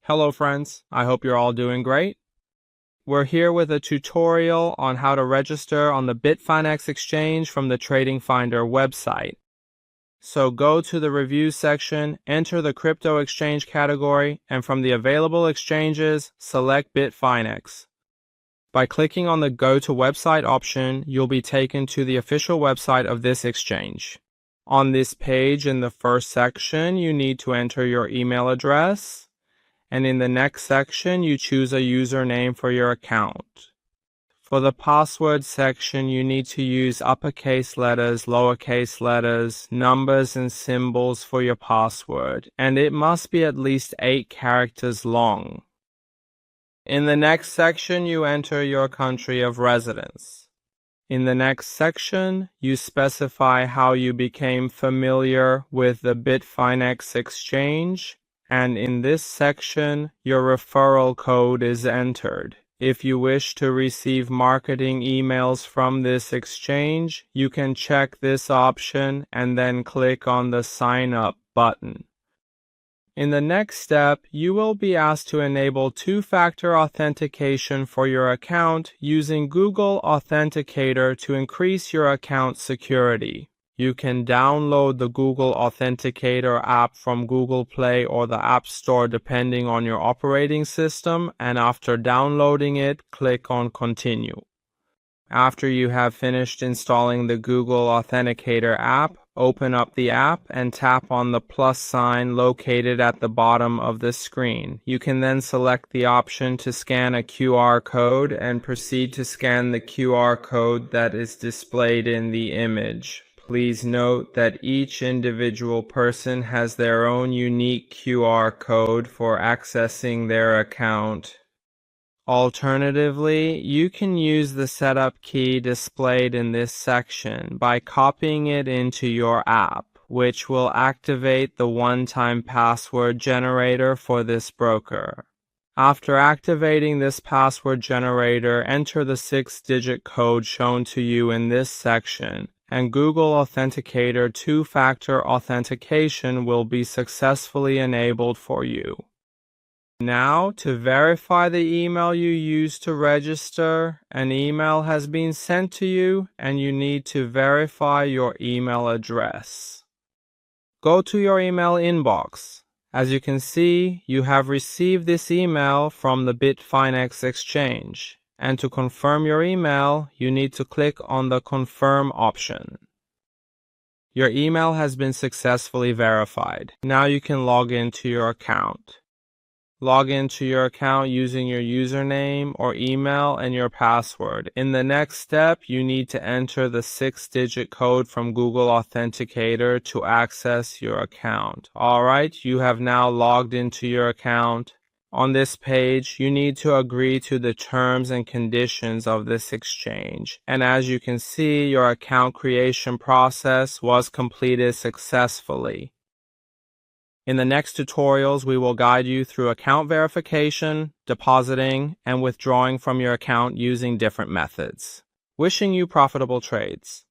Hello friends, I hope you're all doing great. We're here with a tutorial on how to register on the Bitfinex exchange from the TradingFinder website. So go to the review section, enter the crypto exchange category, and from the available exchanges, select Bitfinex. By clicking on the Go to Website option, you'll be taken to the official website of this exchange. On this page, in the first section, you need to enter your email address, and in the next section, you choose a username for your account. For the password section, you need to use uppercase letters, lowercase letters, numbers, and symbols for your password, and it must be at least 8 characters long. In the next section, you enter your country of residence. In the next section, you specify how you became familiar with the Bitfinex exchange, and in this section, your referral code is entered. If you wish to receive marketing emails from this exchange, you can check this option and then click on the Sign Up button. In the next step, you will be asked to enable two-factor authentication for your account using Google Authenticator to increase your account security. You can download the Google Authenticator app from Google Play or the App Store depending on your operating system, and after downloading it, click on Continue. After you have finished installing the Google Authenticator app, open up the app and tap on the plus sign located at the bottom of the screen. You can then select the option to scan a QR code and proceed to scan the QR code that is displayed in the image. Please note that each individual person has their own unique QR code for accessing their account. Alternatively, you can use the setup key displayed in this section by copying it into your app, which will activate the one-time password generator for this broker. After activating this password generator, enter the 6-digit code shown to you in this section, and Google Authenticator two-factor authentication will be successfully enabled for you. Now, to verify the email you used to register, an email has been sent to you and you need to verify your email address. Go to your email inbox. As you can see, you have received this email from the Bitfinex exchange. And to confirm your email, you need to click on the Confirm option. Your email has been successfully verified. Now you can log into your account. Log into your account using your username or email and your password. In the next step, you need to enter the 6-digit code from Google Authenticator to access your account. Alright, you have now logged into your account. On this page, you need to agree to the terms and conditions of this exchange. And as you can see, your account creation process was completed successfully. In the next tutorials, we will guide you through account verification, depositing, and withdrawing from your account using different methods. Wishing you profitable trades.